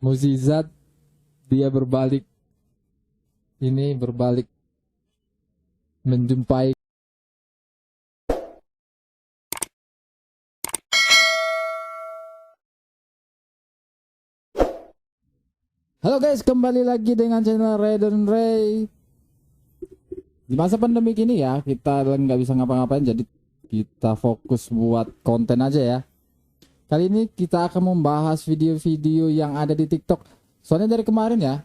Mukjizat, dia berbalik. Ini berbalik menjumpai. Halo guys, kembali lagi dengan channel Ray dan Ray. Di masa pandemi ini ya, kita nggak bisa ngapa-ngapain, jadi kita fokus buat konten aja ya. Kali ini kita akan membahas video-video yang ada di TikTok. Soalnya dari kemarin ya,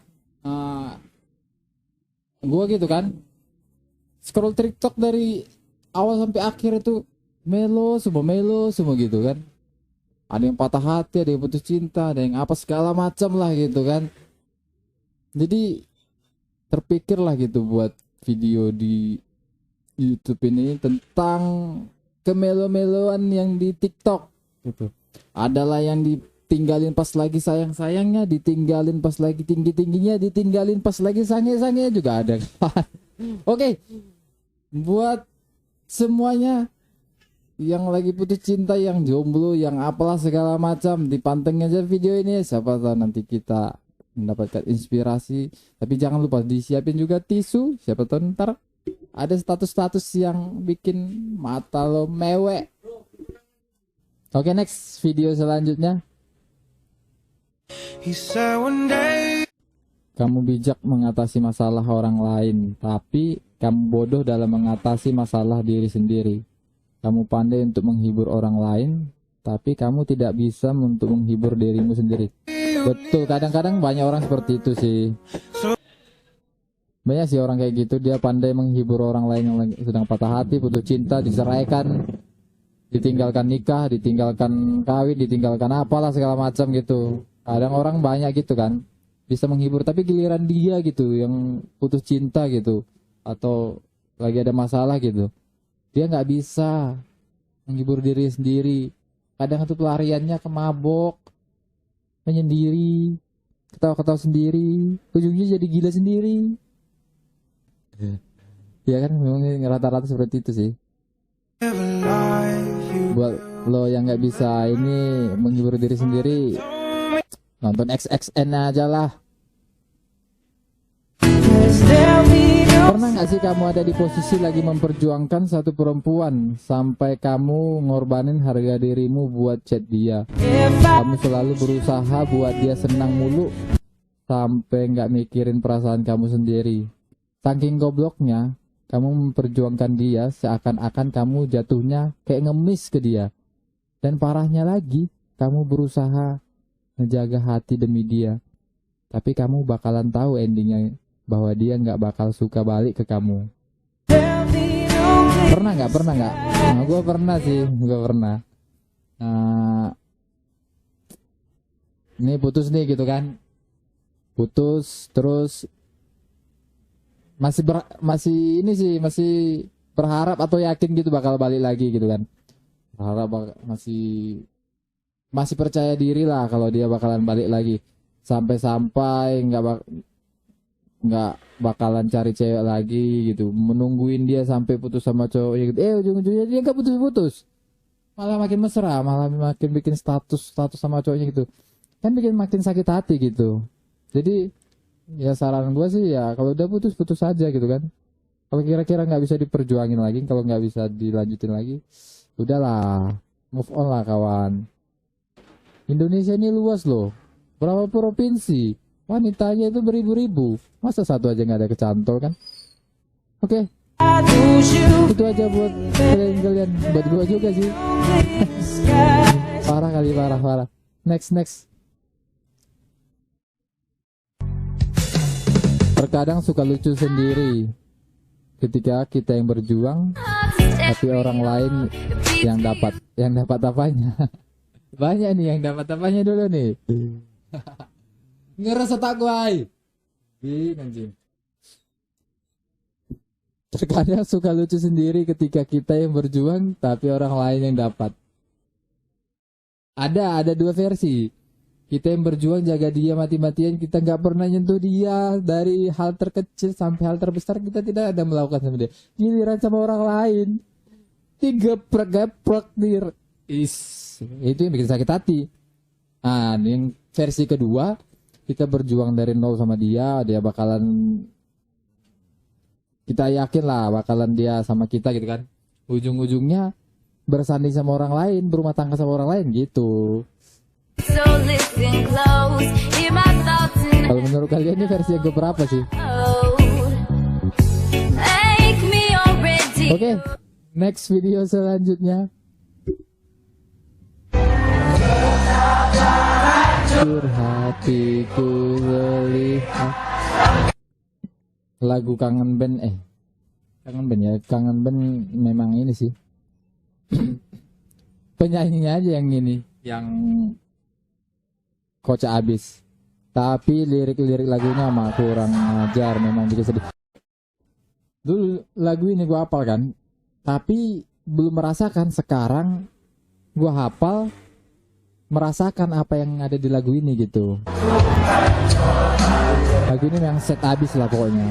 gue gitu kan, scroll TikTok dari awal sampai akhir itu melo semua gitu kan. Ada yang patah hati, ada yang putus cinta, ada yang apa segala macam lah gitu kan. Jadi terpikirlah gitu buat video di YouTube ini tentang kemelo-meloan yang di TikTok gitu. Adalah yang ditinggalin pas lagi sayang-sayangnya, ditinggalin pas lagi tinggi-tingginya, ditinggalin pas lagi sange-sangenya juga ada. Oke. Buat semuanya yang lagi putus cinta, yang jomblo, yang apalah segala macam, dipantengin aja video ini. Siapa tahu nanti kita mendapatkan inspirasi. Tapi jangan lupa disiapin juga tisu, siapa tahu ntar ada status-status yang bikin mata lo mewek. Oke, next video selanjutnya. Kamu bijak mengatasi masalah orang lain, tapi kamu bodoh dalam mengatasi masalah diri sendiri. Kamu pandai untuk menghibur orang lain, tapi kamu tidak bisa untuk menghibur dirimu sendiri. Betul, kadang-kadang banyak orang seperti itu sih. Banyak sih orang kayak gitu, dia pandai menghibur orang lain yang sedang patah hati, putus cinta, diceraikan, ditinggalkan nikah, ditinggalkan kawin, ditinggalkan apalah segala macam gitu. Kadang orang banyak gitu kan, bisa menghibur, tapi giliran dia gitu yang putus cinta gitu, atau lagi ada masalah gitu, dia nggak bisa menghibur diri sendiri. Kadang itu pelariannya ke mabok, menyendiri, ketawa-ketawa sendiri, ujungnya jadi gila sendiri. Ya kan, memang rata-rata seperti itu sih. Buat lo yang nggak bisa ini menghibur diri sendiri, nonton XXN aja lah. Pernah nggak sih kamu ada di posisi lagi memperjuangkan satu perempuan sampai kamu ngorbanin harga dirimu buat chat dia? Kamu selalu berusaha buat dia senang mulu sampai nggak mikirin perasaan kamu sendiri. Saking gobloknya, kamu memperjuangkan dia seakan-akan kamu jatuhnya kayak ngemis ke dia. Dan parahnya lagi, kamu berusaha ngejaga hati demi dia. Tapi kamu bakalan tahu endingnya, bahwa dia nggak bakal suka balik ke kamu. Pernah nggak? Nah, gue pernah sih, ini putus nih gitu kan, putus terus masih berharap atau yakin gitu bakal balik lagi gitu kan. Masih percaya diri lah kalau dia bakalan balik lagi. Sampai nggak bakalan cari cewek lagi gitu, menungguin dia sampai putus sama cowoknya gitu. Ujung-ujungnya dia nggak putus-putus, malah makin mesra, malah makin bikin status sama cowoknya gitu kan, bikin makin sakit hati gitu. Jadi ya saran gue sih ya, kalau udah putus aja gitu kan. Kalau kira-kira nggak bisa diperjuangin lagi, kalau nggak bisa dilanjutin lagi, udahlah, move on lah kawan. Indonesia ini luas loh, berapa provinsi, wanitanya itu beribu-ribu, masa satu aja nggak ada kecantol kan? Oke. Itu aja buat kalian, buat gua juga sih. parah. Next. Terkadang suka lucu sendiri ketika kita yang berjuang, tapi orang lain yang dapat apanya. Banyak nih yang dapat apanya dulu nih. Ngerasa tak guai. Anjing. Terkadang suka lucu sendiri ketika kita yang berjuang tapi orang lain yang dapat. Ada dua versi. Kita yang berjuang jaga dia mati-matian, kita nggak pernah nyentuh dia, dari hal terkecil sampai hal terbesar kita tidak ada melakukan sama dia. Giliran sama orang lain, geprek itu yang bikin sakit hati. Yang versi kedua, kita berjuang dari nol sama dia bakalan, kita yakin lah bakalan dia sama kita gitu kan. Ujung-ujungnya bersanding sama orang lain, berumah tangga sama orang lain gitu. So listen close, hear my thoughts and Kalau menurut kalian ini versi yang keberapa sih? make me already. Oke, next video selanjutnya. Hatiku melihat lagu kangen band kangen band ya, kangen band memang ini sih. Penyanyinya aja yang ini, yang kocak abis. Tapi lirik-lirik lagunya mah kurang ajar, memang bikin sedih. Dulu lagu ini gua hafal kan, tapi belum merasakan. Sekarang gua hafal, merasakan apa yang ada di lagu ini gitu. Lagu ini yang set abis lah pokoknya.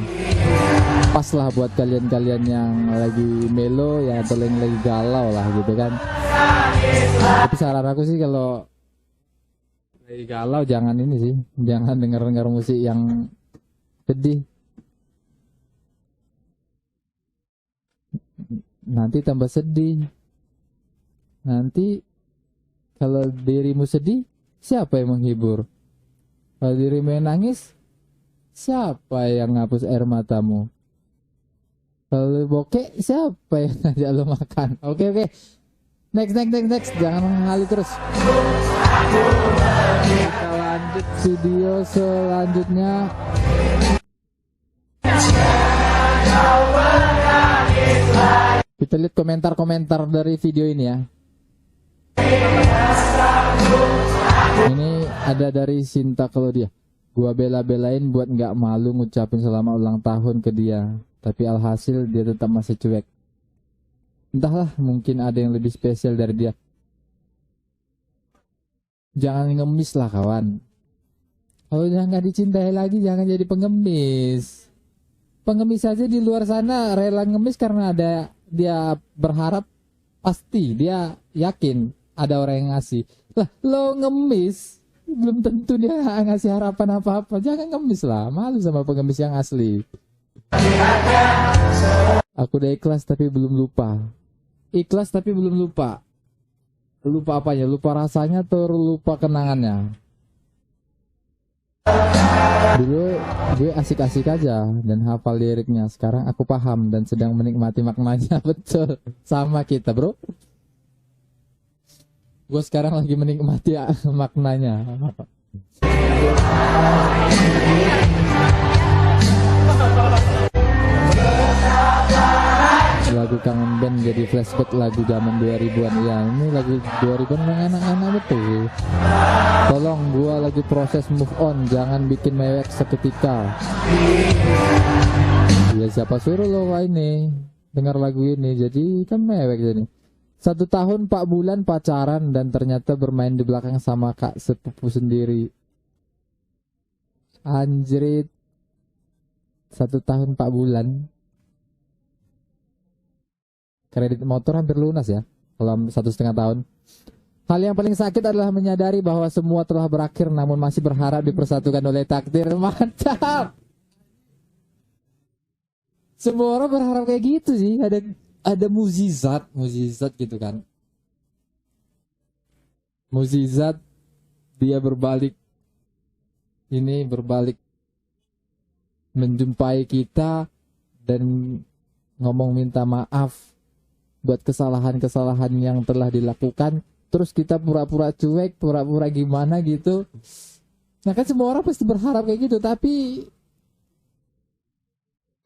Pas lah buat kalian-kalian yang lagi melo ya, atau yang lagi galau lah gitu kan. Tapi saran aku sih kalau lagi galau jangan ini sih, jangan dengar-dengar musik yang sedih. Nanti tambah sedih. Nanti kalau dirimu sedih, siapa yang menghibur? Kalau dirimu yang nangis, siapa yang ngapus air matamu? Kalau bokeh, siapa yang ngajak lo makan? Oke. Next. Jangan mengalir terus. Kita lanjut video selanjutnya. Kita lihat komentar-komentar dari video ini ya. Ini ada dari Sinta Claudia. Gua bela-belain buat nggak malu ngucapin selamat ulang tahun ke dia, tapi alhasil dia tetap masih cuek. Entahlah, mungkin ada yang lebih spesial dari dia. Jangan ngemis lah kawan. Kalau jangan dicintai lagi, jangan jadi pengemis. Pengemis aja di luar sana rela ngemis karena ada, dia berharap, pasti dia yakin ada orang yang ngasih. Lah, lo ngemis, belum tentu dia ngasih harapan apa-apa. Jangan ngemis lah, malu sama pengemis yang asli. Aku udah ikhlas tapi belum lupa. Ikhlas tapi belum lupa. Lupa apanya? Lupa rasanya atau lupa kenangannya? Dulu gue asik-asik aja dan hafal liriknya. Sekarang aku paham dan sedang menikmati maknanya. Betul, sama kita bro. Gue sekarang lagi menikmati maknanya. Lagu kangen band jadi flashback lagu zaman 2000-an. Ya ini lagu 2000-an yang enak-enak betul. Tolong gua lagi proses move on, jangan bikin mewek seketika. Ya siapa suruh lo ini dengar lagu ini, jadi kan mewek jadi. 1 tahun 4 bulan pacaran dan ternyata bermain di belakang sama kak sepupu sendiri. Anjrit. 1 tahun 4 bulan. Kredit motor hampir lunas ya dalam 1,5 tahun. Hal yang paling sakit adalah menyadari bahwa semua telah berakhir namun masih berharap dipersatukan oleh takdir. Mantap. Semua orang berharap kayak gitu sih. Ada mukjizat gitu kan. Mukjizat dia berbalik menjumpai kita dan ngomong minta maaf buat kesalahan-kesalahan yang telah dilakukan. Terus kita pura-pura cuek, pura-pura gimana gitu. Nah kan semua orang pasti berharap kayak gitu, tapi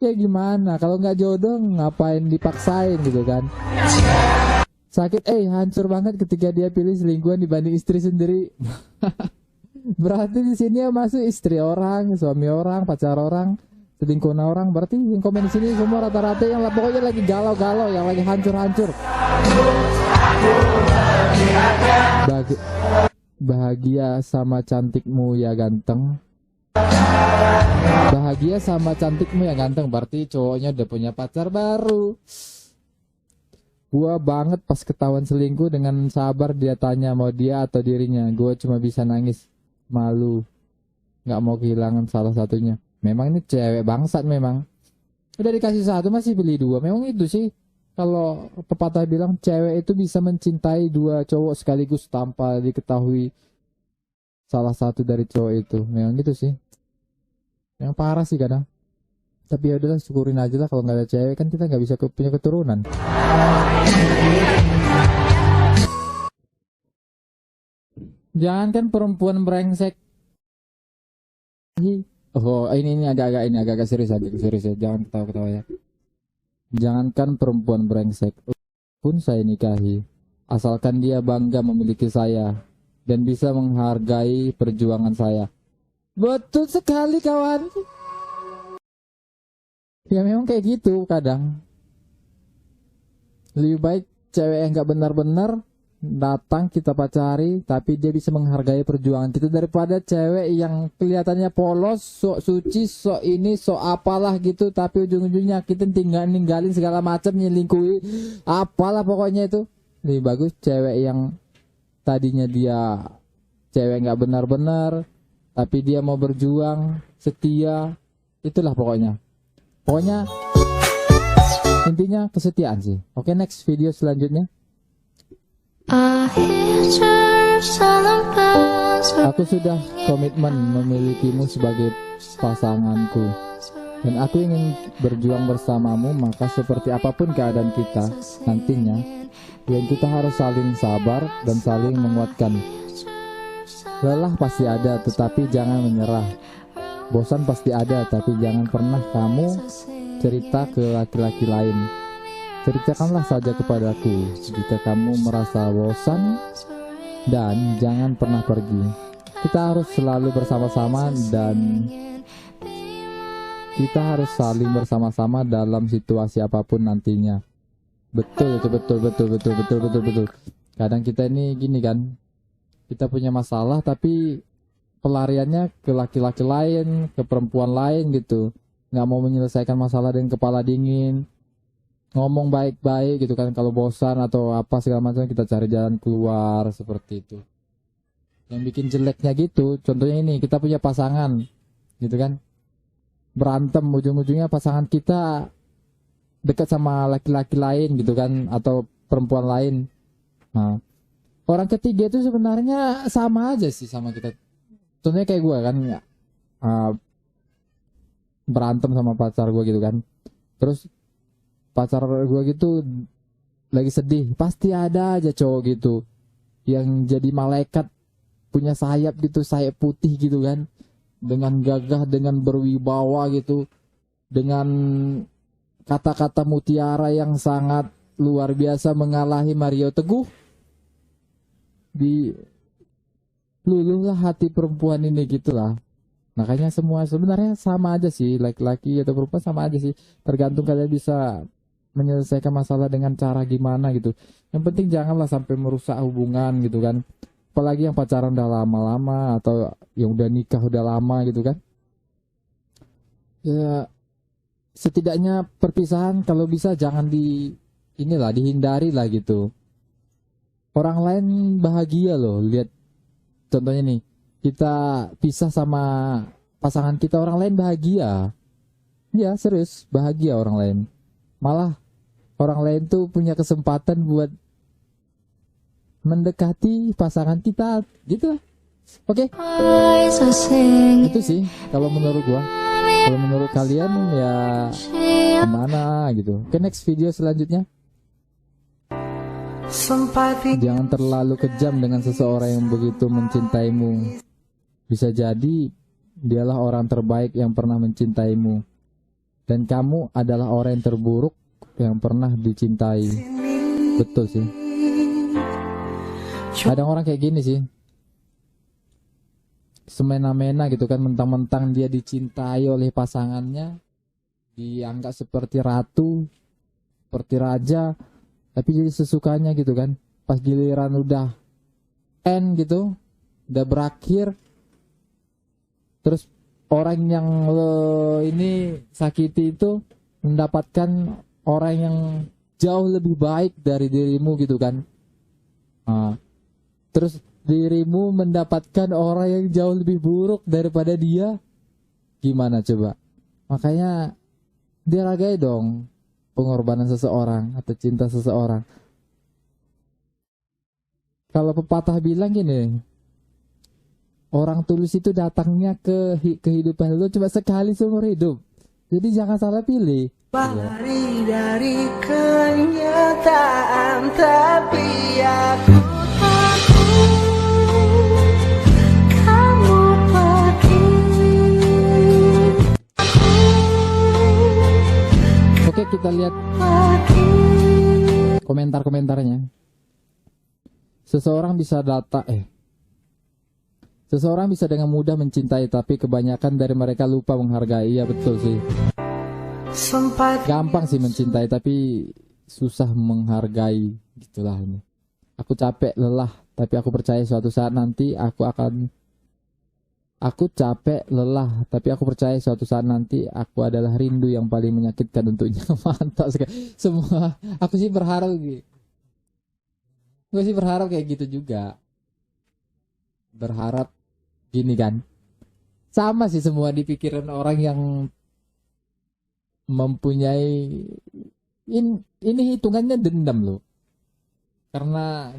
ya gimana, kalau nggak jodoh ngapain dipaksain gitu kan. Sakit hancur banget ketika dia pilih selingkuhan dibanding istri sendiri. Berarti di sini ya masuk istri orang, suami orang, pacar orang, selingkuhan orang. Berarti yang komen di sini semua rata-rata yang pokoknya lagi galau-galau, yang lagi hancur-hancur. Bahagia sama cantikmu ya ganteng. Bahagia sama cantikmu ya ganteng. Berarti cowoknya udah punya pacar baru. Gua banget pas ketahuan selingkuh, dengan sabar dia tanya mau dia atau dirinya. Gua cuma bisa nangis malu. nggak mau kehilangan salah satunya. Memang ini cewek bangsat memang. Udah dikasih satu masih beli dua. Memang itu sih. Kalau pepatah bilang cewek itu bisa mencintai dua cowok sekaligus tanpa diketahui salah satu dari cowok itu. Memang gitu sih. Yang parah sih kadang. Tapi ya udahlah, syukurin aja lah, kalau nggak ada cewek kan kita nggak bisa punya keturunan. Jangankan perempuan brengsek. Oh, ini agak-agak serius ya. Jangan ketawa-ketawa ya. Jangankan perempuan brengsek pun saya nikahi, asalkan dia bangga memiliki saya dan bisa menghargai perjuangan saya. Betul sekali kawan. Ya memang kayak gitu kadang. Lebih baik cewek yang gak benar-benar datang kita pacari, tapi dia bisa menghargai perjuangan kita, daripada cewek yang kelihatannya polos, sok suci, sok ini, sok apalah gitu, tapi ujung-ujungnya kita ninggalin segala macam, nyelingkuhi, apalah pokoknya itu. Lebih bagus cewek yang tadinya dia cewek nggak benar-benar, tapi dia mau berjuang, setia, itulah pokoknya. Pokoknya intinya kesetiaan sih. Oke, next video selanjutnya. Aku sudah komitmen memilikimu sebagai pasanganku, dan aku ingin berjuang bersamamu. Maka seperti apapun keadaan kita nantinya, yang kita harus saling sabar dan saling menguatkan. Lelah pasti ada, tetapi jangan menyerah. Bosan pasti ada, tapi jangan pernah kamu cerita ke laki-laki lain. Ceritakanlah saja kepadaku jika kamu merasa bosan, dan jangan pernah pergi. Kita harus selalu bersama-sama dan kita harus saling bersama-sama dalam situasi apapun nantinya. Betul. Kadang kita ini gini kan, kita punya masalah tapi pelariannya ke laki-laki lain, ke perempuan lain gitu. Nggak mau menyelesaikan masalah dengan kepala dingin. Ngomong baik-baik gitu kan, kalau bosan atau apa segala macam kita cari jalan keluar seperti itu. Yang bikin jeleknya gitu, contohnya ini, kita punya pasangan gitu kan, berantem, ujung-ujungnya pasangan kita dekat sama laki-laki lain gitu kan, atau perempuan lain. Nah, orang ketiga itu sebenarnya sama aja sih sama kita. Contohnya kayak gue kan, berantem sama pacar gue gitu kan, terus pacar gue gitu lagi sedih, pasti ada aja cowok gitu yang jadi malaikat, punya sayap gitu, sayap putih gitu kan, dengan gagah, dengan berwibawa gitu, dengan kata-kata mutiara yang sangat luar biasa, mengalahi Mario Teguh. Di luluhlah hati perempuan ini gitulah. Makanya semua sebenarnya sama aja sih, laki-laki atau perempuan sama aja sih, tergantung kalian bisa menyelesaikan masalah dengan cara gimana gitu. Yang penting janganlah sampai merusak hubungan gitu kan, apalagi yang pacaran udah lama-lama atau yang udah nikah udah lama gitu kan. Ya setidaknya perpisahan kalau bisa jangan dihindari lah gitu. Orang lain bahagia loh, lihat contohnya nih, kita pisah sama pasangan kita, orang lain bahagia. Ya serius, bahagia orang lain. Malah orang lain tuh punya kesempatan buat mendekati pasangan kita gitu. Oke. Itu sih kalau menurut gua. Kalau menurut kalian ya gimana gitu. Oke, next video selanjutnya. Jangan terlalu kejam dengan seseorang yang begitu mencintaimu. Bisa jadi dialah orang terbaik yang pernah mencintaimu, dan kamu adalah orang yang terburuk yang pernah dicintai. Betul sih. Kadang orang kayak gini sih, semena-mena gitu kan, mentang-mentang dia dicintai oleh pasangannya, dianggap seperti ratu, seperti raja, tapi jadi sesukanya gitu kan. Pas giliran udah end gitu, udah berakhir, terus orang yang lo ini sakiti itu mendapatkan orang yang jauh lebih baik dari dirimu gitu kan. Terus dirimu mendapatkan orang yang jauh lebih buruk daripada dia, gimana coba? Makanya dihargai dong pengorbanan seseorang atau cinta seseorang. Kalau pepatah bilang gini, orang tulus itu datangnya ke kehidupan lu cuma sekali seumur hidup. Jadi jangan salah pilih. Lari dari kenyataan, tapi aku takut kamu pergi. Oke, kita lihat komentar-komentarnya. Seseorang bisa dengan mudah mencintai, tapi kebanyakan dari mereka lupa menghargai. Iya betul sih. Gampang sih mencintai, tapi susah menghargai. Gitulah ini. Aku capek, lelah, tapi aku percaya suatu saat nanti aku adalah rindu yang paling menyakitkan untuknya. Mantap sekali. Semua, aku sih berharap kayak gitu juga. Berharap gini kan. Sama sih semua di pikiran orang yang mempunyai ini hitungannya dendam loh. Karena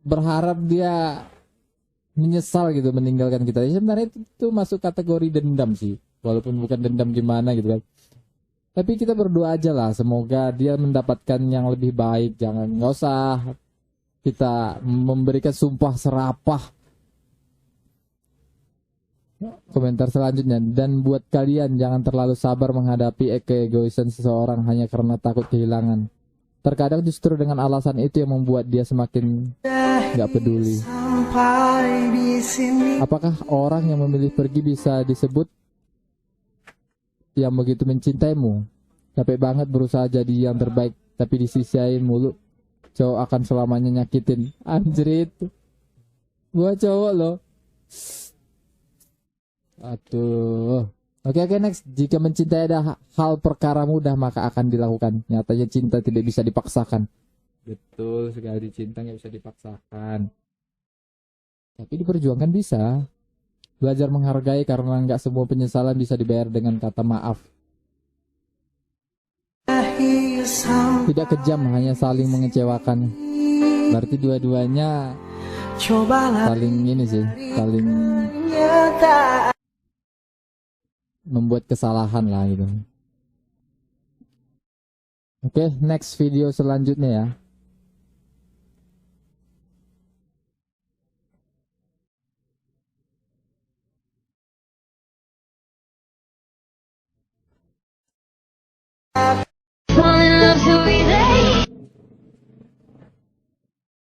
berharap dia menyesal gitu meninggalkan kita. Sebenarnya itu masuk kategori dendam sih. Walaupun bukan dendam gimana gitu kan. Tapi kita berdoa aja lah, semoga dia mendapatkan yang lebih baik. Nggak usah kita memberikan sumpah serapah. Komentar selanjutnya, dan buat kalian jangan terlalu sabar menghadapi keegoisan seseorang hanya karena takut kehilangan. Terkadang justru dengan alasan itu yang membuat dia semakin gak peduli. Apakah orang yang memilih pergi bisa disebut yang begitu mencintaimu? Capek banget berusaha jadi yang terbaik, tapi disisiain mulu. Cowok akan selamanya nyakitin. Anjrit, gua cowok loh. Aduh. Oke, next. Jika mencintai ada hal perkara mudah, maka akan dilakukan. Nyatanya cinta tidak bisa dipaksakan. Betul sekali, cinta nggak bisa dipaksakan. Tapi diperjuangkan bisa. Belajar menghargai karena nggak semua penyesalan bisa dibayar dengan kata maaf. Tidak kejam, hanya saling mengecewakan. Berarti dua-duanya saling ini sih, saling membuat kesalahan lah gitu. Oke, next video selanjutnya ya.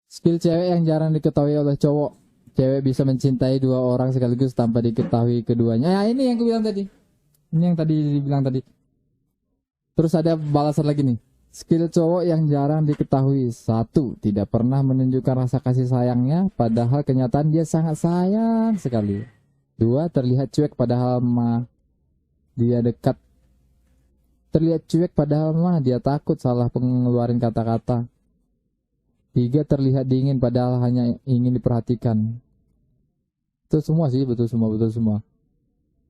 Skill cewek yang jarang diketahui oleh cowok. Cewek bisa mencintai dua orang sekaligus tanpa diketahui keduanya. Ya, ini yang aku bilang tadi. Ini yang tadi dibilang tadi. Terus ada balasan lagi nih. Skill cowok yang jarang diketahui. 1. Tidak pernah menunjukkan rasa kasih sayangnya, padahal kenyataan dia sangat sayang sekali. 2. Terlihat cuek padahal dia dekat. Terlihat cuek padahal dia takut salah pengeluarin kata-kata. 3. Terlihat dingin padahal hanya ingin diperhatikan. Itu semua sih, betul semua.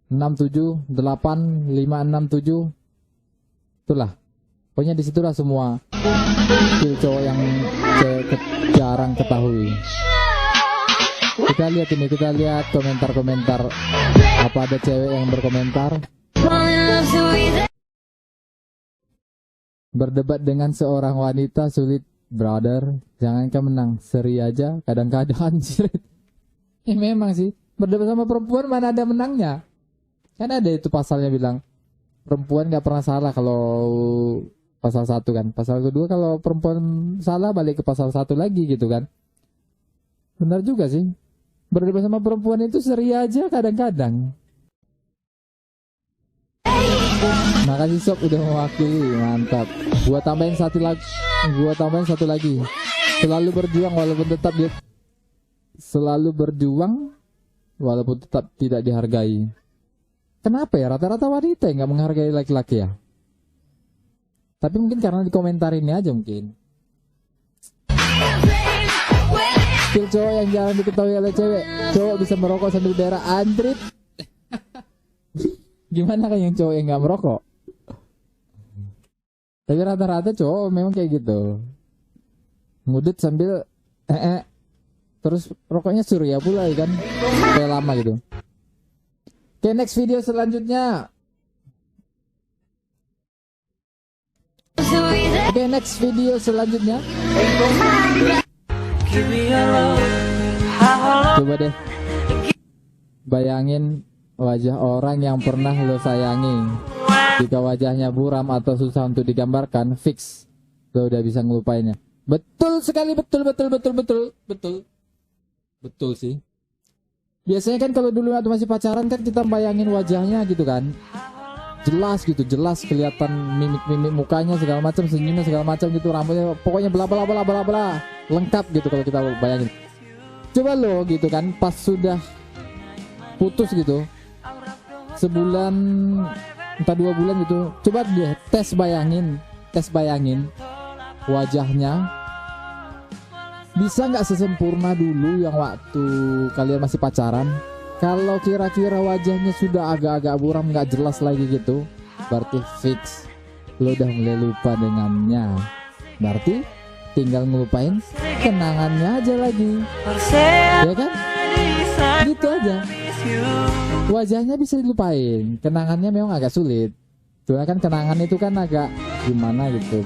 6, 7, 8, 5, 6, 7. Itulah. Pokoknya disitulah semua skill cowok yang jarang ketahui. Kita lihat komentar-komentar. Apa ada cewek yang berkomentar? Berdebat dengan seorang wanita sulit, brother. Jangankan menang, seri aja kadang-kadang anjir. Memang sih, berdebat sama perempuan mana ada menangnya. Kan ada itu pasalnya bilang, perempuan gak pernah salah kalau pasal 1 kan. Pasal kedua kalau perempuan salah balik ke pasal 1 lagi gitu kan. Benar juga sih. Berdebat sama perempuan itu seri aja kadang-kadang. Makasih Sob udah mewakili, mantap. Gua tambahin satu lagi. Selalu berjuang walaupun tetap tidak dihargai. Kenapa ya rata-rata wanita yang nggak menghargai laki-laki ya? Tapi mungkin karena di komentar ini aja mungkin. Skill cowok yang jarang diketahui oleh cewek. Cowok bisa merokok sambil berak andrit. Gimana kan yang cowok yang nggak merokok? Tapi rata-rata cowok memang kayak gitu. Ngudut sambil terus rokoknya surya pula ya kan. Kayak lama gitu. Oke, next video selanjutnya. Oke, next video selanjutnya. Coba deh bayangin wajah orang yang pernah lo sayangi. Jika wajahnya buram atau susah untuk digambarkan, fix lo udah bisa ngelupainnya. Betul sekali, betul sih. Biasanya kan kalau dulu waktu masih pacaran kan kita bayangin wajahnya gitu kan, jelas kelihatan mimik mukanya segala macam, senyumnya segala macam gitu, rambutnya pokoknya bla bla bla bla bla lengkap gitu kalau kita bayangin. Coba lo gitu kan pas sudah putus gitu, sebulan entah 2 bulan gitu, coba deh tes bayangin wajahnya bisa nggak sesempurna dulu yang waktu kalian masih pacaran. Kalau kira-kira wajahnya sudah agak-agak buram, nggak jelas lagi gitu, berarti fix lo udah mulai lupa dengannya. Berarti tinggal ngelupain kenangannya aja lagi, ya kan? Gitu aja. Wajahnya bisa dilupain, kenangannya memang agak sulit. Soalnya kan kenangan itu kan agak gimana gitu.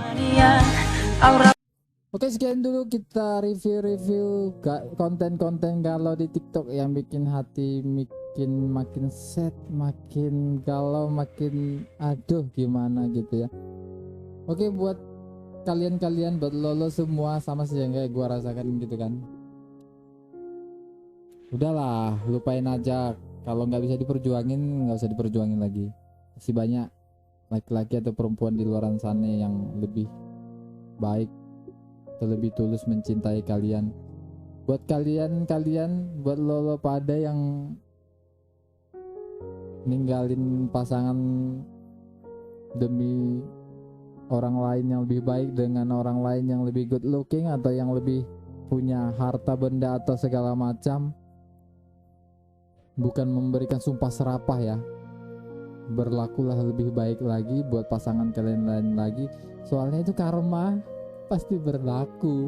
Oke, sekian dulu kita review konten-konten galau di TikTok yang bikin hati makin sad, makin galau, makin aduh gimana gitu ya. Oke, buat kalian buat lo semua sama sih yang kayak gua rasakan gitu kan. Udahlah, lupain aja. Kalau nggak bisa diperjuangin, nggak usah diperjuangin lagi. Masih banyak laki-laki atau perempuan di luar sana yang lebih baik, lebih tulus mencintai kalian. Buat kalian buat lo pada yang ninggalin pasangan demi orang lain yang lebih baik, dengan orang lain yang lebih good looking atau yang lebih punya harta benda atau segala macam, bukan memberikan sumpah serapah ya. Berlakulah lebih baik lagi buat pasangan kalian lain lagi, soalnya itu karma pasti berlaku.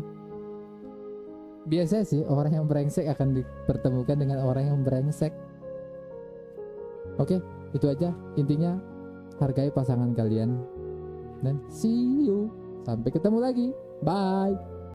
Biasanya sih orang yang brengsek akan dipertemukan dengan orang yang brengsek. Oke, itu aja intinya. Hargai pasangan kalian dan see you. Sampai ketemu lagi. Bye.